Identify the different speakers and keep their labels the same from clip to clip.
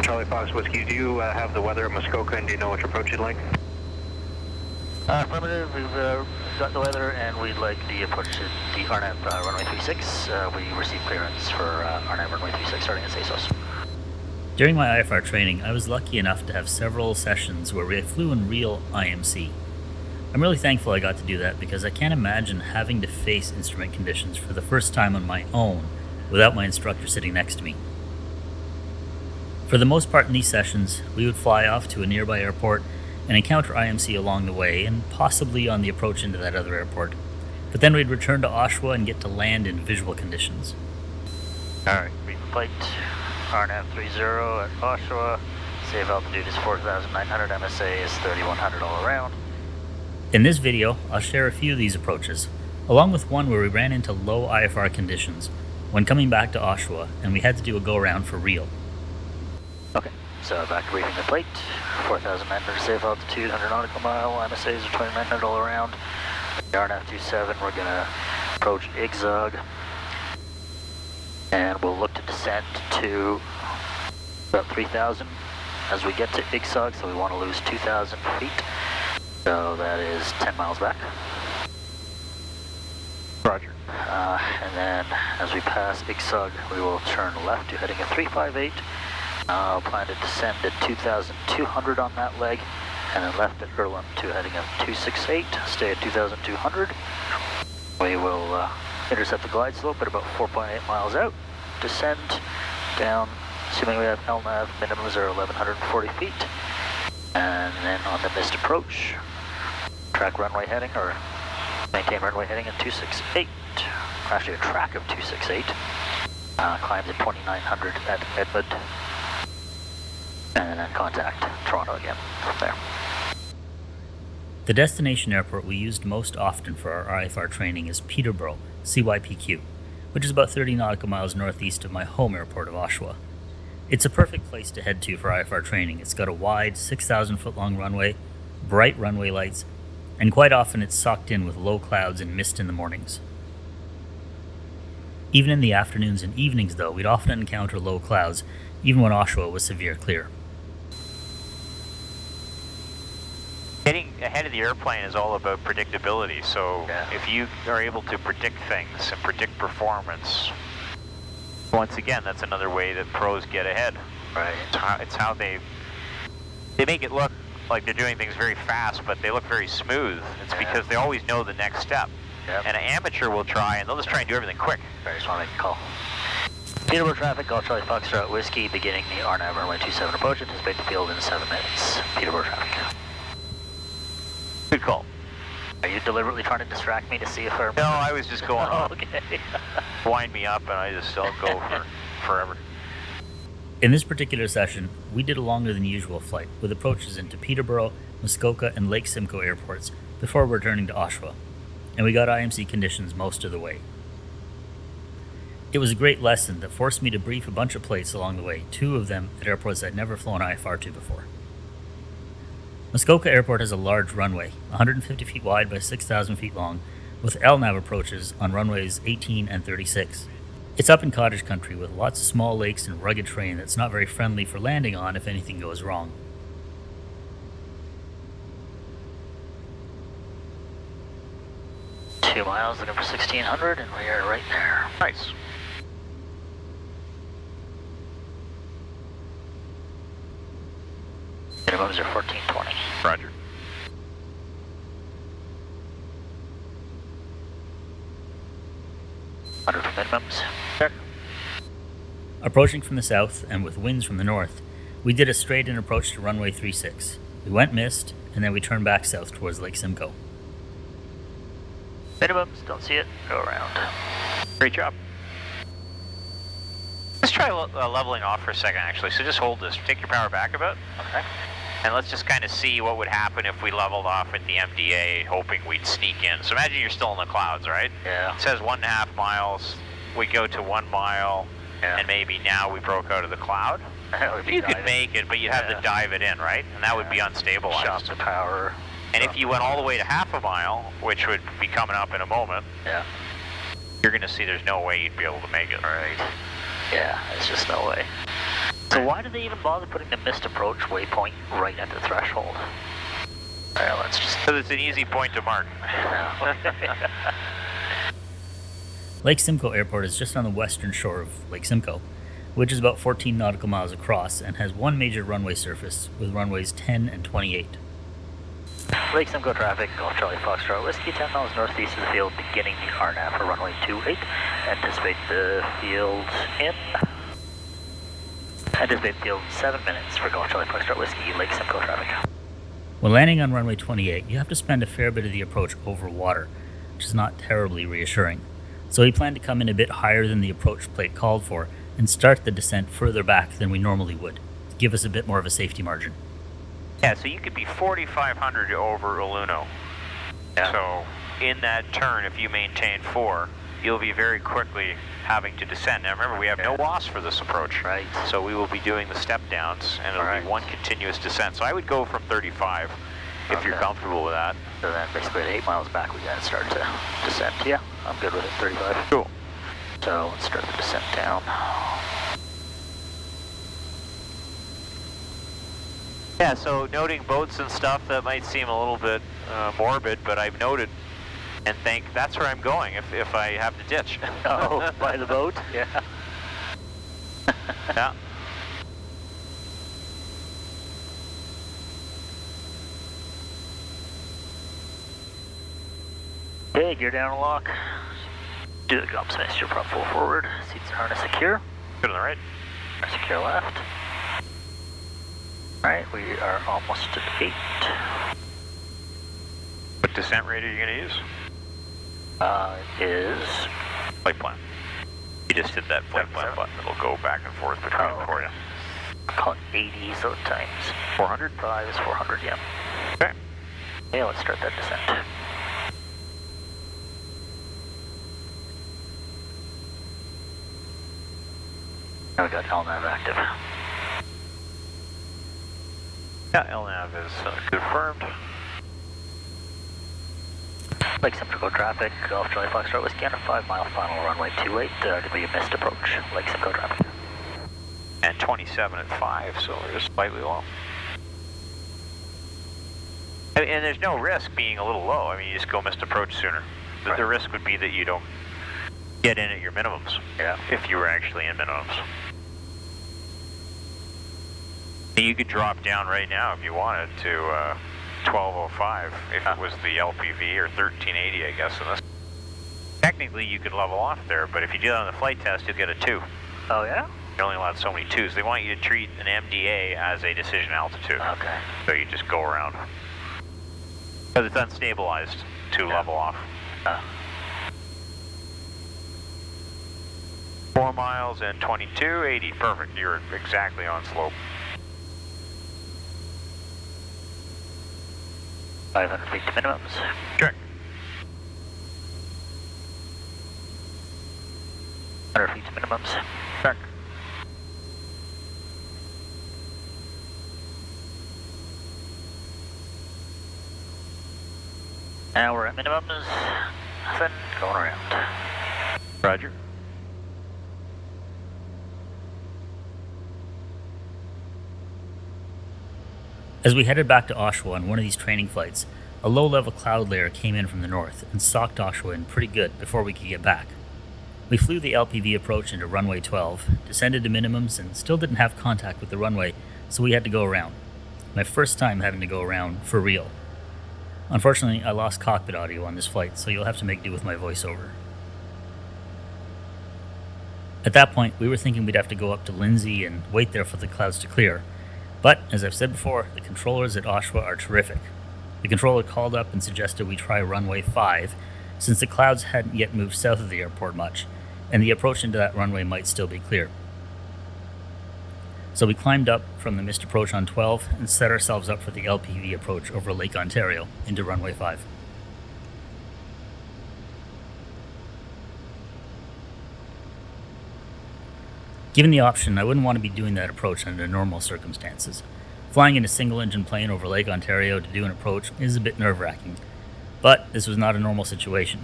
Speaker 1: Charlie Fox Whiskey, do you have the weather at Muskoka and do you know which approach you'd like?
Speaker 2: Affirmative, we've got the weather and we'd like the approach to the RNAV runway 36. We received clearance for RNAV runway 36 starting at SASOS.
Speaker 3: During my IFR training, I was lucky enough to have several sessions where we flew in real IMC. I'm really thankful I got to do that because I can't imagine having to face instrument conditions for the first time on my own without my instructor sitting next to me. For the most part in these sessions, we would fly off to a nearby airport and encounter IMC along the way and possibly on the approach into that other airport. But then we'd return to Oshawa and get to land in visual conditions.
Speaker 2: Alright, read the flight. RNAV 30 at Oshawa. Safe altitude is 4,900, MSA is 3,100 all around.
Speaker 3: In this video, I'll share a few of these approaches, along with one where we ran into low IFR conditions when coming back to Oshawa and we had to do a go-around for real.
Speaker 2: Okay, so back to briefing the flight. 4,900 safe altitude, 100 nautical mile, MSAs are 2,900 all around. The RNAV 27, we're going to approach Igzog. And we'll look to descend to about 3,000 as we get to Igzog, so we want to lose 2,000 feet. So that is 10 miles back.
Speaker 1: Roger.
Speaker 2: And then as we pass Igzog, we will turn left to heading at 358. Plan to descend at 2,200 on that leg, and then left at Irland to heading at 268, stay at 2,200. We will intercept the glide slope at about 4.8 miles out, descend down, assuming we have LNAV, minimums are 1,140 feet, and then on the missed approach, track runway heading, or maintain runway heading at 268, actually a track of 268, climbs at 2,900 at Edmund, and then contact Toronto again from there.
Speaker 3: The destination airport we used most often for our IFR training is Peterborough, CYPQ, which is about 30 nautical miles northeast of my home airport of Oshawa. It's a perfect place to head to for IFR training. It's got a wide 6,000 foot long runway, bright runway lights, and quite often it's socked in with low clouds and mist in the mornings. Even in the afternoons and evenings though, we'd often encounter low clouds, even when Oshawa was severe clear.
Speaker 4: Getting ahead of the airplane is all about predictability, so if you are able to predict things and predict performance, once again, that's another way that pros get ahead.
Speaker 2: Right.
Speaker 4: It's how they make it look like they're doing things very fast, but they look very smooth. It's because they always know the next step.
Speaker 2: Yep.
Speaker 4: And an amateur will try, and they'll just try and do everything quick.
Speaker 2: I just want to make a call. Peterborough traffic, Golf Charlie Foxtrot Whiskey, beginning the RNAV runway 27 approach, anticipate the field in 7 minutes. Peterborough traffic.
Speaker 4: Good call.
Speaker 2: Are you deliberately trying to distract me to see if I remember?
Speaker 4: No, I was just going on.
Speaker 2: Okay.
Speaker 4: Wind me up, and I just don't go for forever.
Speaker 3: In this particular session, we did a longer than usual flight, with approaches into Peterborough, Muskoka, and Lake Simcoe airports before returning to Oshawa, and we got IMC conditions most of the way. It was a great lesson that forced me to brief a bunch of plates along the way, 2 of them at airports I'd never flown IFR to before. Muskoka Airport has a large runway, 150 feet wide by 6,000 feet long, with LNAV approaches on runways 18 and 36. It's up in cottage country with lots of small lakes and rugged terrain that's not very friendly for landing on if anything goes wrong.
Speaker 2: Two miles, looking for 1,600, and we are right there.
Speaker 4: Nice.
Speaker 2: Minimums are 1420.
Speaker 4: Roger.
Speaker 2: For minimums. Check.
Speaker 3: Approaching from the south and with winds from the north, we did a straight-in approach to runway 36. We went mist, and then we turned back south towards Lake Simcoe.
Speaker 2: Minimums, don't see it, go around.
Speaker 4: Great job. Let's try leveling off for a second, actually. So just hold this. Take your power back a bit.
Speaker 2: Okay.
Speaker 4: And let's just kind of see what would happen if we leveled off at the MDA, hoping we'd sneak in. So imagine you're still in the clouds, right?
Speaker 2: Yeah.
Speaker 4: It says 1.5 miles. We go to 1 mile, and maybe now we broke out of the cloud. You could make it, but you'd have to dive it in, right? And that would be unstabilized.
Speaker 2: Shop the power.
Speaker 4: And if you went all the way to 1/2 mile, which would be coming up in a moment,
Speaker 2: Yeah.
Speaker 4: you're going to see there's no way you'd be able to make it.
Speaker 2: Right. Yeah, it's just no way.
Speaker 4: So
Speaker 2: So why do they even bother putting the missed approach waypoint right at the threshold? Well, let's just...
Speaker 4: Because it's an easy point to mark.
Speaker 3: Lake Simcoe Airport is just on the western shore of Lake Simcoe, which is about 14 nautical miles across and has one major runway surface with runways 10 and 28.
Speaker 2: Lake Simcoe traffic, Golf Charlie Foxtrot Whiskey, 10 miles northeast of the field, beginning the RNAV for runway 28. Anticipate the field in 7 minutes for Golf Charlie Foxtrot Whiskey, Lake Simcoe traffic.
Speaker 3: When landing on runway 28, you have to spend a fair bit of the approach over water, which is not terribly reassuring. So we plan to come in a bit higher than the approach plate called for and start the descent further back than we normally would, to give us a bit more of a safety margin.
Speaker 4: Yeah, so you could be 4,500 over Uluno.
Speaker 2: Yeah.
Speaker 4: So in that turn, if you maintain 4, you'll be very quickly having to descend. Now remember, we have no loss for this approach.
Speaker 2: Right.
Speaker 4: So we will be doing the step downs, and it'll be one continuous descent. So I would go from 35 if you're comfortable with that.
Speaker 2: So then basically at 8 miles back, we gotta start to descend. Yeah, I'm good with it, 35.
Speaker 4: Cool.
Speaker 2: So let's start the descent down.
Speaker 4: Yeah, so noting boats and stuff, that might seem a little bit morbid, but I've noted and think that's where I'm going if I have to ditch.
Speaker 2: Oh, by the boat? Yeah.
Speaker 4: Yeah.
Speaker 2: Okay, gear down and lock. Do the gump smash your prop full forward. Seats and harness secure.
Speaker 4: Good on the right.
Speaker 2: Secure left. Alright, we are almost at 8.
Speaker 4: What descent rate are you going to use?
Speaker 2: Is...
Speaker 4: Flight plan. You just hit that flight plan button. It'll go back and forth between for you.
Speaker 2: Call it 80 so times
Speaker 4: 400?
Speaker 2: 5 is 400, yeah.
Speaker 4: Okay.
Speaker 2: Okay, let's start that descent. Now we got LNAV active.
Speaker 4: Yeah, LNAV is confirmed.
Speaker 2: Lake Simcoe traffic, Golf Charlie Foxtrot Whiskey on a 5-mile final runway 28. To be a missed approach, Lake Simcoe traffic.
Speaker 4: And 27 at 5, so we're just slightly low. And there's no risk being a little low. I mean, you just go missed approach sooner. The risk would be that you don't get in at your minimums.
Speaker 2: Yeah.
Speaker 4: If you were actually in minimums. You could drop down right now if you wanted to 1205 if it was the LPV, or 1380, I guess. In this. Technically, you could level off there, but if you do that on the flight test, you'll get a 2.
Speaker 2: Oh, yeah?
Speaker 4: You're only allowed so many 2s. They want you to treat an MDA as a decision altitude.
Speaker 2: Okay.
Speaker 4: So you just go around. Because it's unstabilized to level off. 4 miles and 2280. Perfect. You're exactly on slope.
Speaker 2: 500 feet to minimums.
Speaker 4: Check.
Speaker 2: 100 feet to minimums.
Speaker 4: Check.
Speaker 2: Now we're at minimums. Nothing going around.
Speaker 4: Roger.
Speaker 3: As we headed back to Oshawa on one of these training flights, a low-level cloud layer came in from the north and socked Oshawa in pretty good before we could get back. We flew the LPV approach into runway 12, descended to minimums, and still didn't have contact with the runway, so we had to go around. My first time having to go around for real. Unfortunately, I lost cockpit audio on this flight, so you'll have to make do with my voiceover. At that point, we were thinking we'd have to go up to Lindsay and wait there for the clouds to clear. But, as I've said before, the controllers at Oshawa are terrific. The controller called up and suggested we try runway 5, since the clouds hadn't yet moved south of the airport much, and the approach into that runway might still be clear. So we climbed up from the missed approach on 12 and set ourselves up for the LPV approach over Lake Ontario into runway 5. Given the option, I wouldn't want to be doing that approach under normal circumstances. Flying in a single-engine plane over Lake Ontario to do an approach is a bit nerve-wracking, but this was not a normal situation.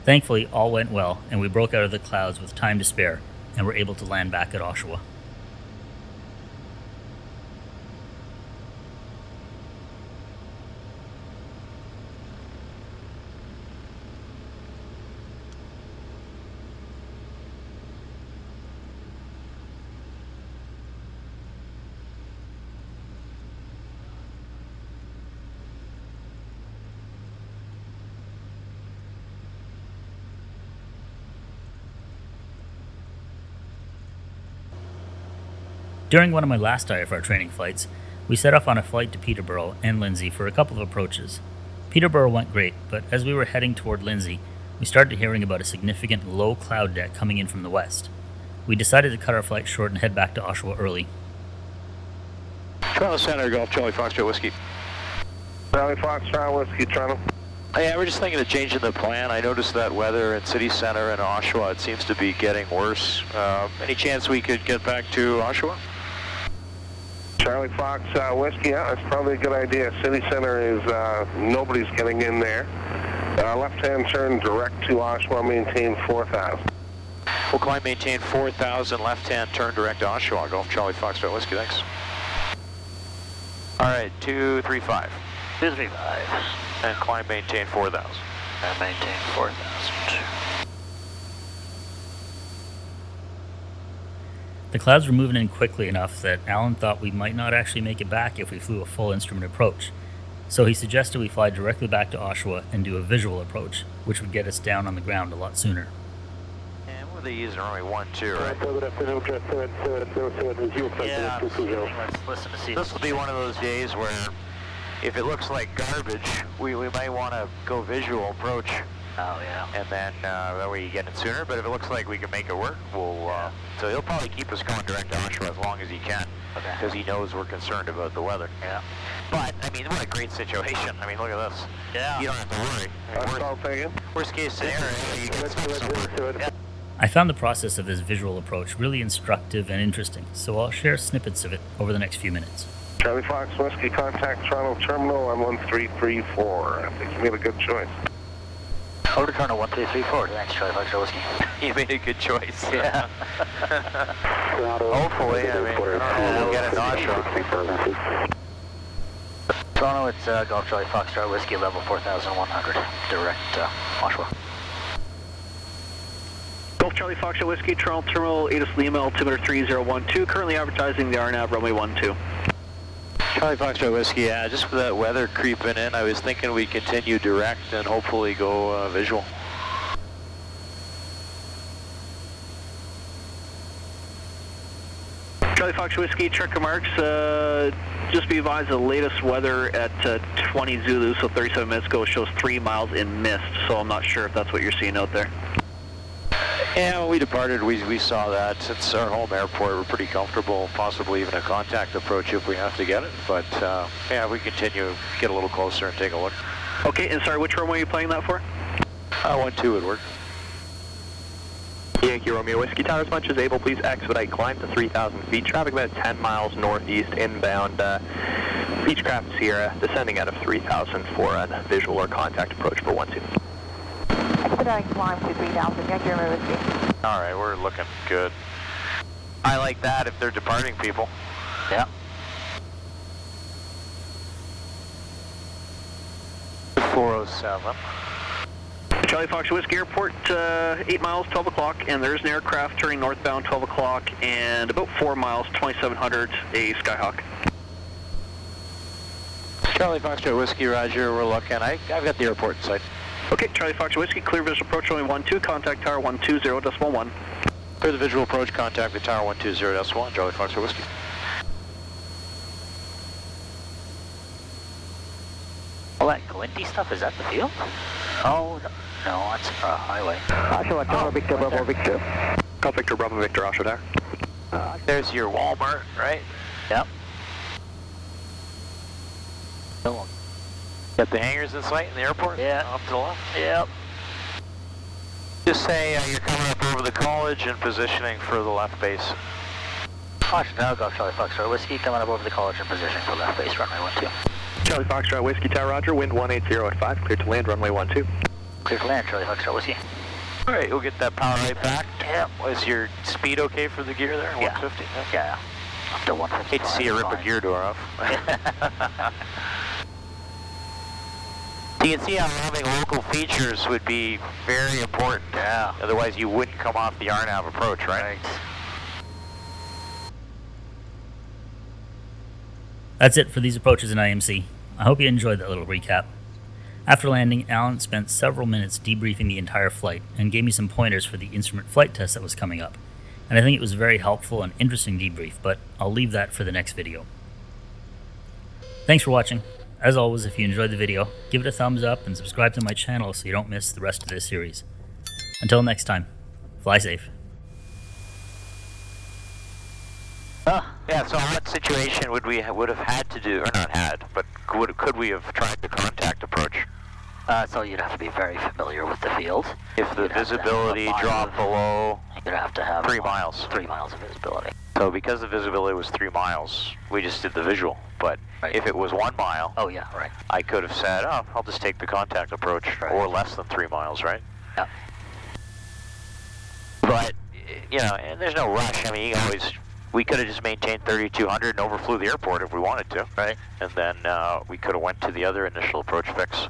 Speaker 3: Thankfully, all went well, and we broke out of the clouds with time to spare, and were able to land back at Oshawa. During one of my last IFR training flights, we set off on a flight to Peterborough and Lindsay for a couple of approaches. Peterborough went great, but as we were heading toward Lindsay, we started hearing about a significant low cloud deck coming in from the west. We decided to cut our flight short and head back to Oshawa early.
Speaker 5: Toronto Center, Golf Charlie Foxtrot Whiskey.
Speaker 1: Charlie Foxtrot Whiskey, Toronto.
Speaker 5: Hey, we're just thinking of changing the plan. I noticed that weather in City Center and Oshawa, it seems to be getting worse. Any chance we could get back to Oshawa?
Speaker 1: Charlie Fox Whiskey, yeah, that's probably a good idea. City Center is, nobody's getting in there. Left-hand turn direct to Oshawa, maintain 4,000.
Speaker 5: We'll climb maintain 4,000, left-hand turn direct to Oshawa. Golf Charlie Foxtrot Whiskey, thanks. All right, 235.
Speaker 2: 235.
Speaker 5: And climb maintain 4,000.
Speaker 2: And maintain 4,000.
Speaker 3: The clouds were moving in quickly enough that Alan thought we might not actually make it back if we flew a full instrument approach. So he suggested we fly directly back to Oshawa and do a visual approach, which would get us down on the ground a lot sooner.
Speaker 5: And what are they using? Only 1-2, right?
Speaker 2: Yeah, let's listen to see.
Speaker 5: This will be one of those days where if it looks like garbage, we might want to go visual approach.
Speaker 2: Oh, yeah.
Speaker 5: And then that way you get it sooner. But if it looks like we can make it work, we'll. So he'll probably keep us going direct to Oshawa as long as he can, because he knows we're concerned about the weather.
Speaker 2: Yeah.
Speaker 5: But I mean, what a great situation. I mean, look at this.
Speaker 2: Yeah.
Speaker 5: You don't have to worry. Worst case scenario, you get somewhere. Yeah.
Speaker 3: I found the process of this visual approach really instructive and interesting, so I'll share snippets of it over the next few minutes.
Speaker 1: Charlie Fox Whiskey, contact Toronto Terminal on 1334. I think you made a good choice.
Speaker 2: Over to Toronto 1334. Thanks, Charlie Foxtrot Whiskey.
Speaker 5: You made a good choice.
Speaker 2: Yeah.
Speaker 5: Hopefully, I mean, we'll get an Oshawa.
Speaker 2: Toronto, it's Golf Charlie Foxtrot Whiskey, level 4,100, direct Oshawa.
Speaker 6: Golf Charlie Foxtrot Whiskey, Toronto Terminal, ATIS Lima, altimeter 3012, currently advertising the RNAV runway 12.
Speaker 5: Charlie Foxtrot Whiskey, yeah, just with that weather creeping in, I was thinking we'd continue direct and hopefully go visual.
Speaker 6: Charlie Fox Whiskey, check remarks. Just be advised the latest weather at 20 Zulu, so 37 minutes ago, shows 3 miles in mist, so I'm not sure if that's what you're seeing out there.
Speaker 5: Yeah, when we departed, we saw that. It's our home airport. We're pretty comfortable, possibly even a contact approach if we have to get it. But yeah, we continue, get a little closer and take a look.
Speaker 6: Okay, and sorry, which runway are you playing that for?
Speaker 5: 1-2 would work.
Speaker 7: Yankee Romeo Whiskey Tower, as much as able, please expedite climb to 3,000 feet. Traffic about 10 miles northeast inbound. Beechcraft Sierra descending out of 3,000 for a visual or contact approach for 1-2.
Speaker 8: Expediting climb to 3,000, Yankee Romeo Whiskey.
Speaker 5: All right, we're looking good. I like that if they're departing people.
Speaker 2: Yeah.
Speaker 5: .407.
Speaker 6: Charlie Fox Whiskey Airport, 8 miles, 12 o'clock, and there's an aircraft turning northbound 12 o'clock, and about 4 miles, 2700, a Skyhawk.
Speaker 5: Charlie Foxtrot Whiskey, Roger, we're looking. I've got the airport in sight.
Speaker 6: Okay, Charlie Fox Whiskey, clear visual approach runway 12, contact tower 120.1.
Speaker 5: Clear the visual approach, contact the tower 120.1, Charlie Foxtrot Whiskey.
Speaker 2: All that glinty stuff, is that the field? Oh, no, that's a highway.
Speaker 8: Oshawa Tower, Victor Bravo Victor.
Speaker 7: Call Victor Bravo Victor Oshawa Tower.
Speaker 5: There's your Walmart, right?
Speaker 2: Yep.
Speaker 5: Got the hangars in sight in the airport?
Speaker 2: Yeah.
Speaker 5: Off to the left?
Speaker 2: Yep.
Speaker 5: Just say you're coming up over the college and positioning for the left base.
Speaker 2: Caution now, Golf Charlie Foxtrot Whiskey, coming up over the college and position for left base, runway 12.
Speaker 7: Charlie Foxtrot Whiskey Tower, Roger, wind 180 at 5, clear to land, runway 12.
Speaker 2: Clear to land, Charlie Foxtrot Whiskey.
Speaker 5: All right, we'll get that power right back.
Speaker 2: Yeah.
Speaker 5: Was your speed okay for the gear there?
Speaker 2: Yeah.
Speaker 5: 150?
Speaker 2: Yeah. Up to 150.
Speaker 5: Hate to see you rip a gear door off. You can see how having local features would be very important.
Speaker 2: Yeah.
Speaker 5: Otherwise you wouldn't come off the RNAV approach, right?
Speaker 3: That's it for these approaches in IMC. I hope you enjoyed that little recap. After landing, Alan spent several minutes debriefing the entire flight and gave me some pointers for the instrument flight test that was coming up. and I think it was a very helpful and interesting debrief, but I'll leave that for the next video. Thanks for watching. As always, if you enjoyed the video, give it a thumbs up and subscribe to my channel so you don't miss the rest of this series. Until next time, fly safe.
Speaker 5: Yeah, so what situation would have had to do, or not had, but could we have tried the contact approach?
Speaker 2: So you'd have to be very familiar with the field.
Speaker 5: If the visibility dropped below
Speaker 2: you'd have to have
Speaker 5: 3 miles.
Speaker 2: 3 miles of visibility.
Speaker 5: So because the visibility was 3 miles, we just did the visual. But if it was 1 mile,
Speaker 2: oh yeah, right,
Speaker 5: I could have said, oh, I'll just take the contact approach, or less than 3 miles, right?
Speaker 2: Yeah.
Speaker 5: But, you know, and there's no rush. I mean, we could have just maintained 3200 and overflew the airport if we wanted to, right? And then we could have went to the other initial approach fix.